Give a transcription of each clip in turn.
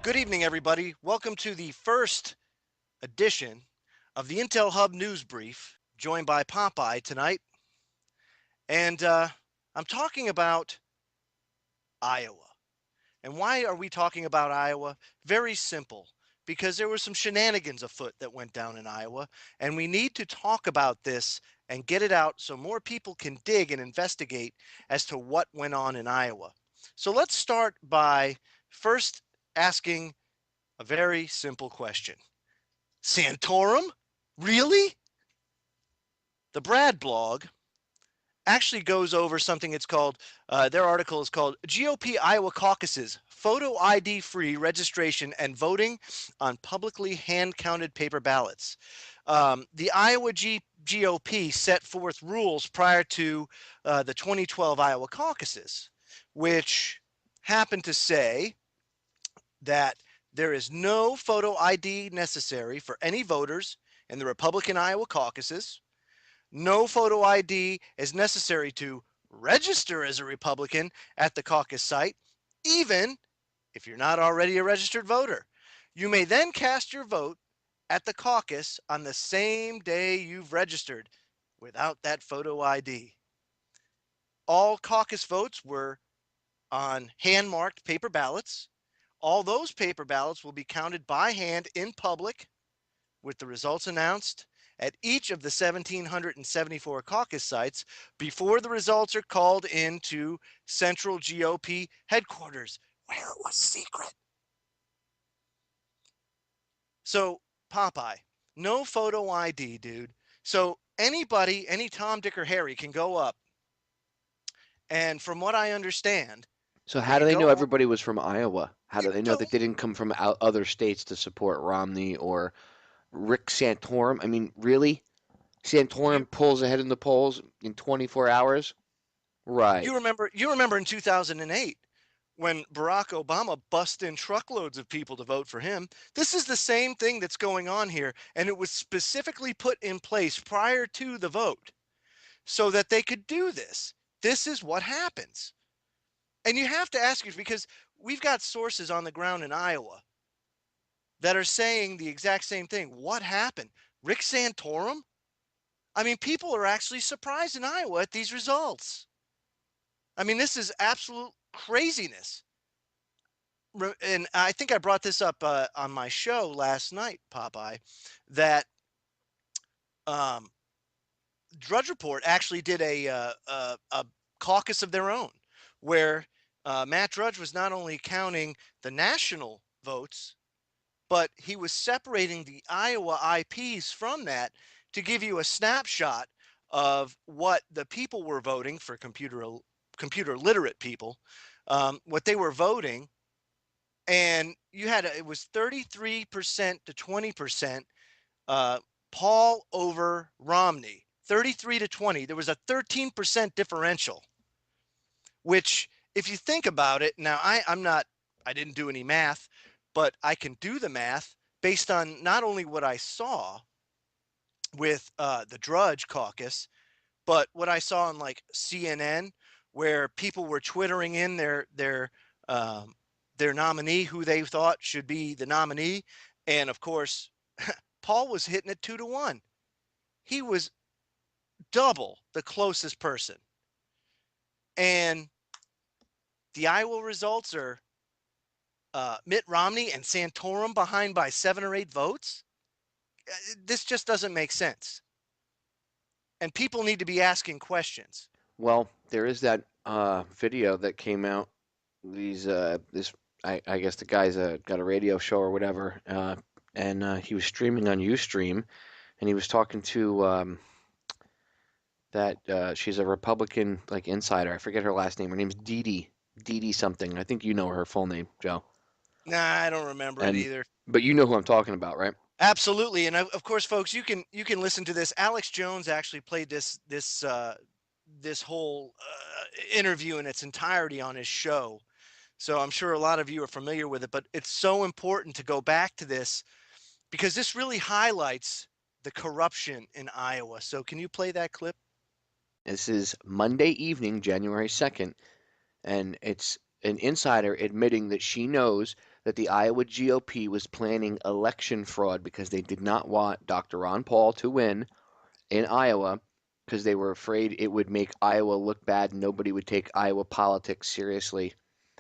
Good evening, everybody. Welcome to the first edition of the Intel Hub News Brief, joined by Popeye tonight. And I'm talking about Iowa. And why are we talking about Iowa? Very simple. Because there were some shenanigans afoot that went down in Iowa, and we need to talk about this and get it out so more people can dig and investigate as to what went on in Iowa. So let's start by first asking a very simple question. Santorum? Really? The Brad blog actually goes over something it's called, their article is called GOP Iowa Caucuses, Photo ID Free Registration and Voting on Publicly Hand-Counted Paper Ballots. The Iowa GOP set forth rules prior to the 2012 Iowa caucuses, which happened to say that there is no photo ID necessary for any voters in the Republican Iowa caucuses. No photo ID is necessary to register as a Republican at the caucus site, even if you're not already a registered voter. You may then cast your vote at the caucus on the same day you've registered without that photo ID. All caucus votes were on hand-marked paper ballots. All those paper ballots will be counted by hand in public, with the results announced at each of the 1,774 caucus sites before the results are called into Central GOP headquarters, where it was secret. So, Popeye, no photo ID, dude. So anybody, any Tom, Dick, or Harry can go up, and from what I understand, So they how do can they know go. everybody was from Iowa? How do they know that they didn't come from other states to support Romney or Rick Santorum? I mean, really? You Santorum pulls ahead in the polls in 24 hours? Right. you remember in 2008 when Barack Obama bust in truckloads of people to vote for him. This is the same thing that's going on here, and it was specifically put in place prior to the vote so that they could do this. This is what happens. And you have to ask yourself, because we've got sources on the ground in Iowa that are saying the exact same thing. What happened? Rick Santorum? I mean, people are actually surprised in Iowa at these results. I mean, this is absolute craziness. And I think I brought this up on my show last night, Popeye, that um, Drudge Report actually did a caucus of their own, where Matt Drudge was not only counting the national votes, but he was separating the Iowa IPs from that to give you a snapshot of what the people were voting for computer literate people, what they were voting. And you had it was 33% to 20%, uh, Paul over Romney, 33 to 20. There was a 13% differential, which, if you think about it, now I didn't do any math, but I can do the math based on not only what I saw with the Drudge caucus, but what I saw on like CNN, where people were twittering in um, their nominee, who they thought should be the nominee, and of course, Paul was hitting it 2 to 1. He was double the closest person, and the Iowa results are Mitt Romney and Santorum behind by 7 or 8 votes. This just doesn't make sense, and people need to be asking questions. Well, there is that video that came out. I guess the guy's got a radio show or whatever, and he was streaming on Ustream, and he was talking to that she's a Republican like insider. I forget her last name. Her name's Dee Dee something. I think you know her full name, Joe. Nah, I don't remember it And either. but you know who I'm talking about, right? Absolutely, and of course, folks, you can listen to this. Alex Jones actually played this whole interview in its entirety on his show, so I'm sure a lot of you are familiar with it. But it's so important to go back to this because this really highlights the corruption in Iowa. So, can you play that clip? This is Monday evening, January 2nd, and it's an insider admitting that she knows that the Iowa GOP was planning election fraud because they did not want Dr. Ron Paul to win in Iowa because they were afraid it would make Iowa look bad and nobody would take Iowa politics seriously.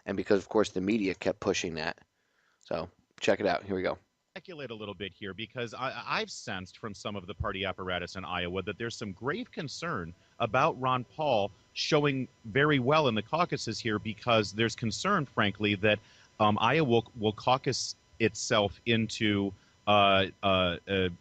And because, of course, the media kept pushing that. So check it out. Here we go. Speculate a little bit here because I've sensed from some of the party apparatus in Iowa that there's some grave concern about Ron Paul showing very well in the caucuses here because there's concern, frankly, that Iowa will caucus itself into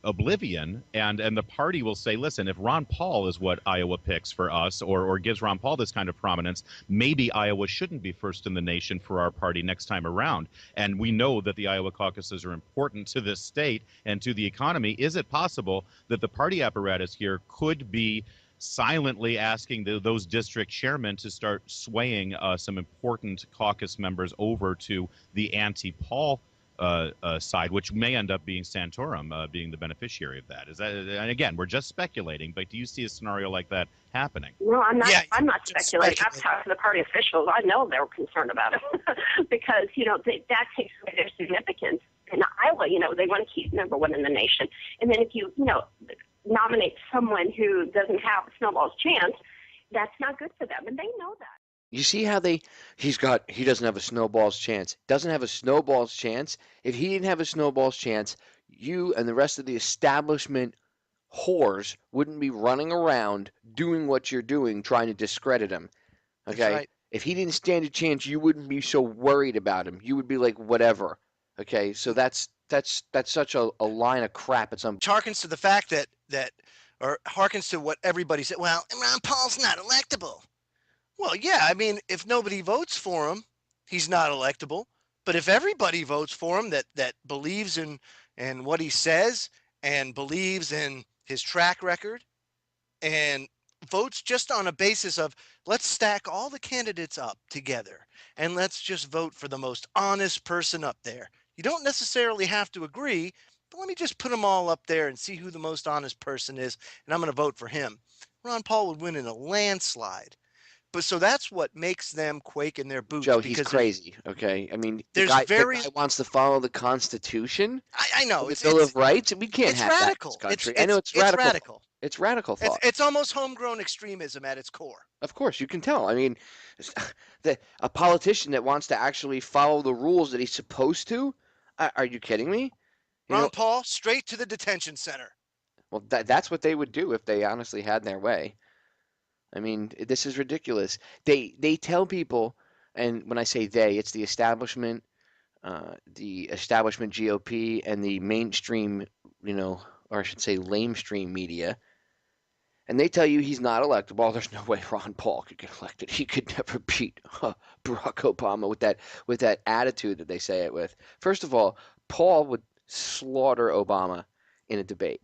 oblivion, and the party will say, listen, if Ron Paul is what Iowa picks for us, or gives Ron Paul this kind of prominence, maybe Iowa shouldn't be first in the nation for our party next time around. And we know that the Iowa caucuses are important to this state and to the economy. Is it possible that the party apparatus here could be silently asking those district chairmen to start swaying some important caucus members over to the anti-Paul side, which may end up being Santorum being the beneficiary of that? Is that? And again, we're just speculating, but do you see a scenario like that happening? No, I'm not. Yeah, I'm not speculating. I've talked to the party officials. I know they were concerned about it because that takes away their significance in Iowa. They want to keep number one in the nation, and then if you nominate someone who doesn't have a snowball's chance, that's not good for them, and they know that. You see how he doesn't have a snowball's chance. Doesn't have a snowball's chance. If he didn't have a snowball's chance, you and the rest of the establishment whores wouldn't be running around doing what you're doing, trying to discredit him. Okay? That's right. If he didn't stand a chance, you wouldn't be so worried about him. You would be like, whatever. Okay? So that's such a line of crap at some. Harkens to the fact that or harkens to what everybody said. Well, Ron Paul's not electable. Well, yeah, I mean, if nobody votes for him, he's not electable. But if everybody votes for him that believes in what he says and believes in his track record and votes just on a basis of let's stack all the candidates up together and let's just vote for the most honest person up there. You don't necessarily have to agree, but let me just put them all up there and see who the most honest person is, and I'm going to vote for him. Ron Paul would win in a landslide. But so that's what makes them quake in their boots. Joe, he's crazy. Okay, I mean, the guy wants to follow the Constitution. I know the Bill of Rights. We can't have radical. That in this country. I know it's radical. Radical. It's radical thought. It's almost homegrown extremism at its core. Of course, you can tell. I mean, a politician that wants to actually follow the rules that he's supposed to. Are you kidding me? Ron Paul, straight to the detention center. Well, that's what they would do if they honestly had their way. I mean, this is ridiculous. They tell people, and when I say they, it's the establishment GOP and the mainstream, or I should say lamestream media, and they tell you he's not electable. Oh, there's no way Ron Paul could get elected. He could never beat Barack Obama with that attitude that they say it with. First of all, Paul would slaughter Obama in a debate.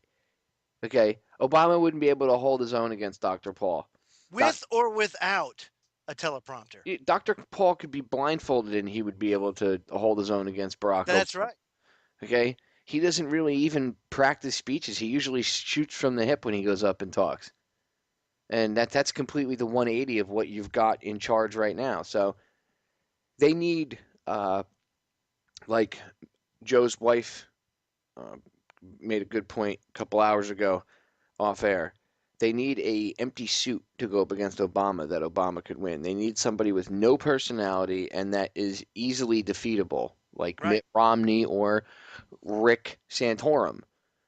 Okay? Obama wouldn't be able to hold his own against Dr. Paul. With or without a teleprompter. Dr. Paul could be blindfolded and he would be able to hold his own against Barack Obama. That's right. Okay? He doesn't really even practice speeches. He usually shoots from the hip when he goes up and talks. And that's completely the 180 of what you've got in charge right now. So they need, like Joe's wife made a good point a couple hours ago off air. They need a empty suit to go up against Obama that Obama could win. They need somebody with no personality and that is easily defeatable, like Mitt Romney or Rick Santorum.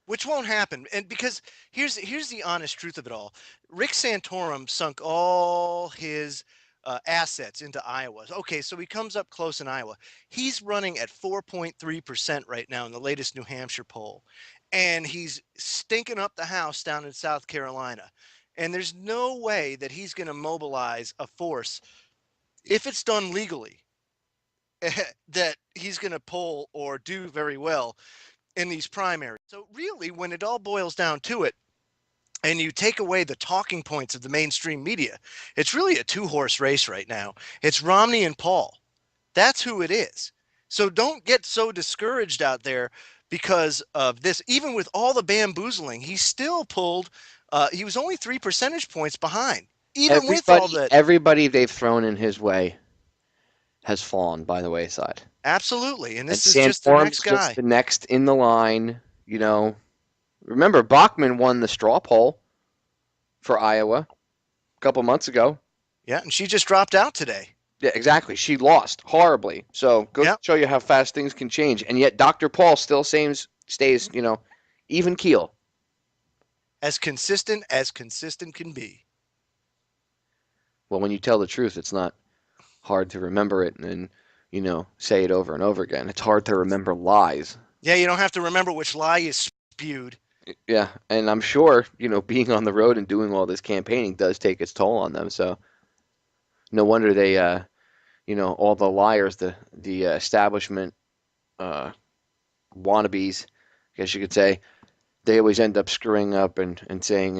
Which won't happen. And because here's the honest truth of it all. Rick Santorum sunk all his assets into Iowa. Okay, so he comes up close in Iowa. He's running at 4.3% right now in the latest New Hampshire poll. And he's stinking up the house down in South Carolina. And there's no way that he's going to mobilize a force, if it's done legally, that he's going to poll or do very well in these primaries. So really, when it all boils down to it, and you take away the talking points of the mainstream media, it's really a two-horse race right now. It's Romney and Paul. That's who it is. So don't get so discouraged out there because of this. Even with all the bamboozling, he still pulled, he was only 3 percentage points behind. With all that. Everybody they've thrown in his way has fallen by the wayside. Absolutely. And this And is just their Santorum's next just guy. the next in the line. Remember, Bachmann won the straw poll for Iowa a couple months ago. Yeah, and she just dropped out today. Yeah, exactly. She lost horribly. So goes to show you how fast things can change. And yet Dr. Paul still stays, even keel. As consistent can be. Well, when you tell the truth, it's not hard to remember it and say it over and over again. It's hard to remember lies. Yeah, you don't have to remember which lie you spewed. Yeah, and I'm sure, being on the road and doing all this campaigning does take its toll on them. So no wonder they, all the liars, the establishment wannabes, I guess you could say, they always end up screwing up and saying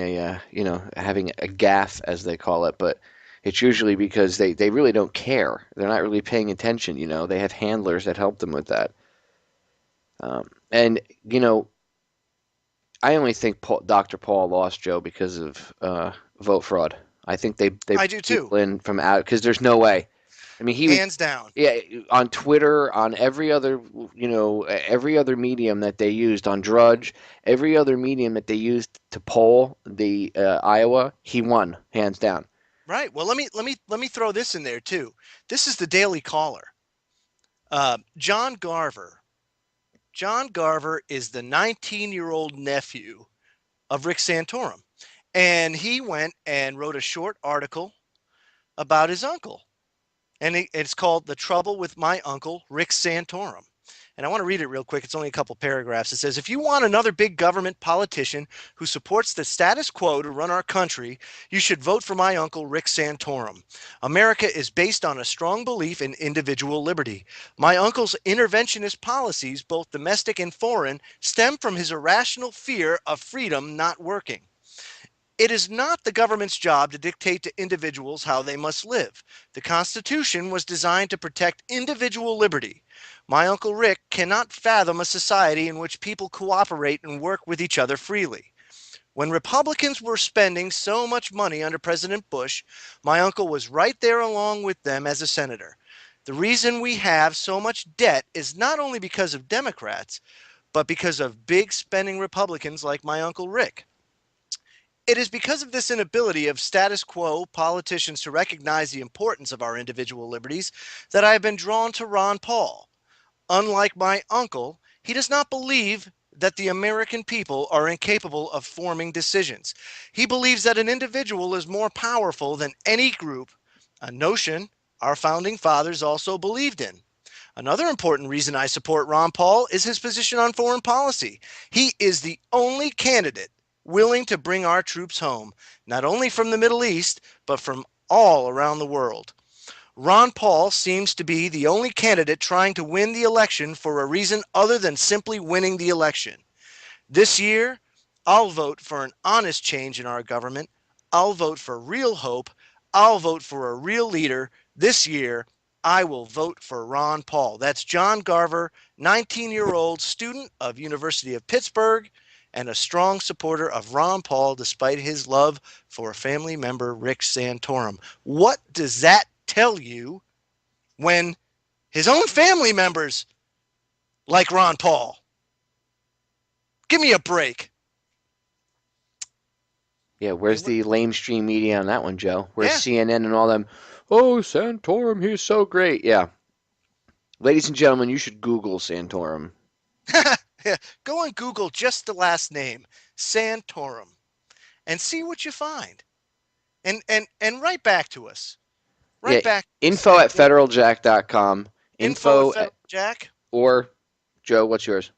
having a gaffe, as they call it. But it's usually because they really don't care. They're not really paying attention. They have handlers that help them with that. And I only think Dr. Paul lost, Joe, because of vote fraud. I think they I do too. In from out because there's no way. I mean, hands down. Yeah, on Twitter, on every other medium that they used, on Drudge, every other medium that they used to poll the Iowa, he won hands down. Right. Well, let me throw this in there too. This is the Daily Caller. John Garver. John Garver is the 19-year-old nephew of Rick Santorum, and he went and wrote a short article about his uncle. And it's called The Trouble with My Uncle, Rick Santorum. And I want to read it real quick. It's only a couple paragraphs. It says, if you want another big government politician who supports the status quo to run our country, you should vote for my uncle, Rick Santorum. America is based on a strong belief in individual liberty. My uncle's interventionist policies, both domestic and foreign, stem from his irrational fear of freedom not working. It is not the government's job to dictate to individuals how they must live. The Constitution was designed to protect individual liberty. My Uncle Rick cannot fathom a society in which people cooperate and work with each other freely. When Republicans were spending so much money under President Bush, my uncle was right there along with them as a senator. The reason we have so much debt is not only because of Democrats, but because of big spending Republicans like my Uncle Rick. It is because of this inability of status quo politicians to recognize the importance of our individual liberties that I have been drawn to Ron Paul. Unlike my uncle, he does not believe that the American people are incapable of forming decisions. He believes that an individual is more powerful than any group, a notion our founding fathers also believed in. Another important reason I support Ron Paul is his position on foreign policy. He is the only candidate willing to bring our troops home, not only from the Middle East, but from all around the world. Ron Paul seems to be the only candidate trying to win the election for a reason other than simply winning the election. This year, I'll vote for an honest change in our government. I'll vote for real hope. I'll vote for a real leader. This year, I will vote for Ron Paul. That's John Garver, 19-year-old student of University of Pittsburgh, and a strong supporter of Ron Paul despite his love for family member Rick Santorum. What does that tell you when his own family members like Ron Paul? Give me a break. Yeah, where's the lamestream media on that one, Joe? Where's CNN and all them? Oh, Santorum, he's so great. Yeah. Ladies and gentlemen, you should Google Santorum. Go and Google just the last name, Santorum, and see what you find. And write back to us. Write back. Info at federaljack.com. Info at Jack. Or, Joe, what's yours?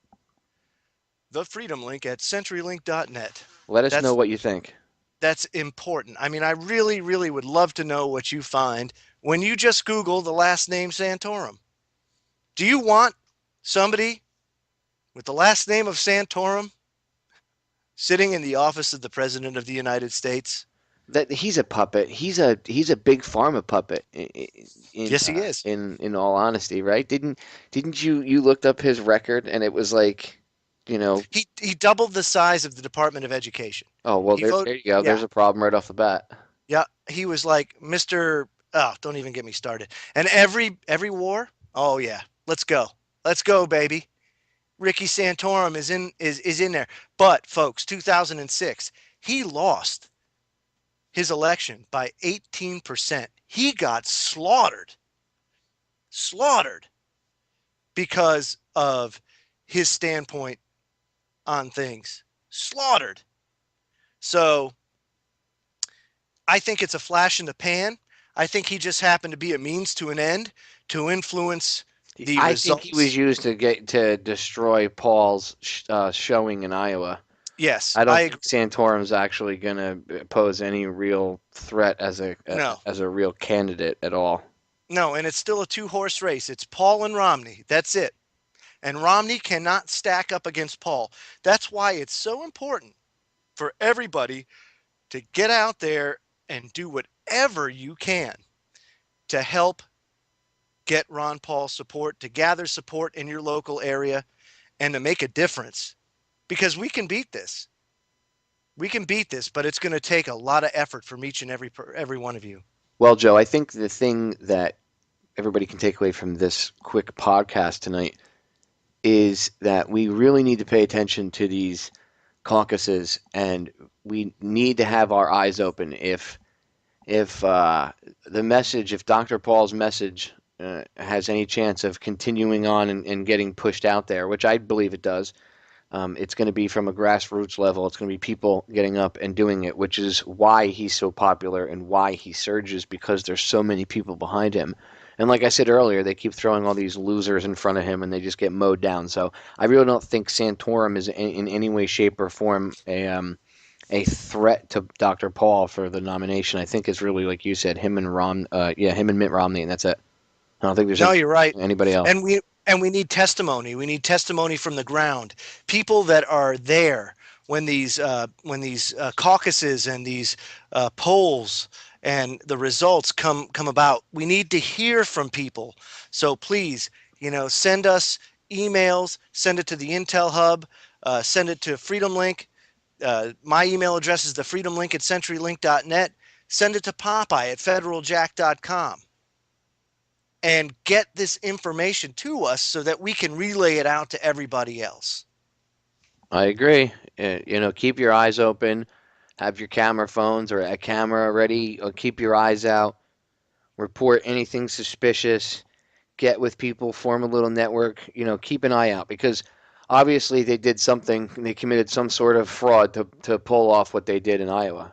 The Freedom Link at CenturyLink.net. Let us know what you think. That's important. I mean, I really, really would love to know what you find when you just Google the last name Santorum. Do you want somebody with the last name of Santorum sitting in the office of the President of the United States? That he's a puppet. He's a big pharma puppet. Yes, he is. In all honesty, right? Didn't you looked up his record and it was like, he doubled the size of the Department of Education. Oh well, there you go. Yeah. There's a problem right off the bat. Yeah, he was like Mr. Oh, don't even get me started. And every war, oh yeah, let's go, baby. Ricky Santorum is in there. But folks, 2006, he lost his election by 18%. He got slaughtered because of his standpoint on things. Slaughtered. So I think it's a flash in the pan. I think he just happened to be a means to an end to influence the I results. think he was used to destroy Paul's showing in Iowa. Yes, I don't think Santorum's actually going to pose any real threat as a real candidate at all. No, and it's still a two-horse race. It's Paul and Romney. That's it. And Romney cannot stack up against Paul. That's why it's so important for everybody to get out there and do whatever you can to help get Ron Paul's support, to gather support in your local area, and to make a difference. Because we can beat this. We can beat this, but it's going to take a lot of effort from each and every one of you. Well, Joe, I think the thing that everybody can take away from this quick podcast tonight is that we really need to pay attention to these caucuses, and we need to have our eyes open. If Dr. Paul's message has any chance of continuing on and getting pushed out there, which I believe it does, it's going to be from a grassroots level. It's going to be people getting up and doing it, which is why he's so popular and why he surges, because there's so many people behind him. And like I said earlier, they keep throwing all these losers in front of him, and they just get mowed down. So I really don't think Santorum is in any way, shape, or form a threat to Dr. Paul for the nomination. I think it's really, like you said, him and Mitt Romney, and that's it. I don't think there's you're right. Anybody else. And we need testimony. We need testimony from the ground. People that are there when these caucuses and these polls and the results come about. We need to hear from people. So please, send us emails. Send it to the Intel Hub. Send it to FreedomLink. My email address is thefreedomlink@centurylink.net. Send it to Popeye at federaljack.com. And get this information to us so that we can relay it out to everybody else. I agree. Keep your eyes open. Have your camera phones or a camera ready. Keep your eyes out. Report anything suspicious. Get with people. Form a little network. Keep an eye out, because obviously they did something. They committed some sort of fraud to pull off what they did in Iowa.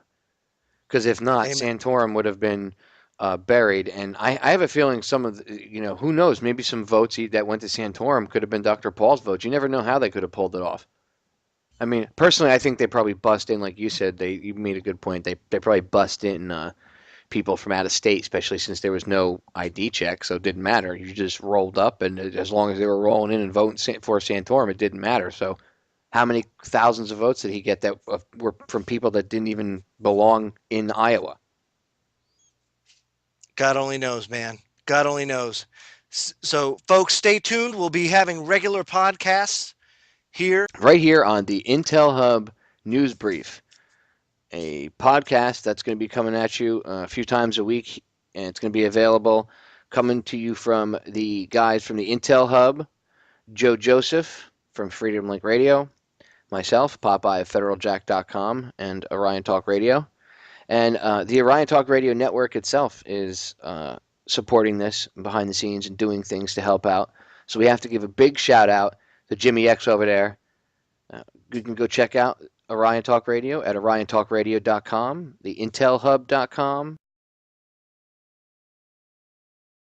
Because if not, Amen. Santorum would have been buried. And I have a feeling some of who knows, maybe some votes that went to Santorum could have been Dr. Paul's votes. You never know how they could have pulled it off. I mean, personally, I think they probably bust in, like you said. You made a good point. They probably bust in people from out of state, especially since there was no ID check, so it didn't matter. You just rolled up, and as long as they were rolling in and voting for Santorum, it didn't matter. So how many thousands of votes did he get that were from people that didn't even belong in Iowa? God only knows, man. God only knows. So, folks, stay tuned. We'll be having regular podcasts right here on the Intel Hub News Brief, a podcast that's going to be coming at you a few times a week, and it's going to be available, coming to you from the guys from the Intel Hub, Joseph from FreedomLink Radio, myself, Popeye of FederalJack.com, and Orion Talk Radio. And the Orion Talk Radio network itself is supporting this behind the scenes and doing things to help out. So we have to give a big shout out to Jimmy X over there. You can go check out Orion Talk Radio at oriontalkradio.com, the intelhub.com,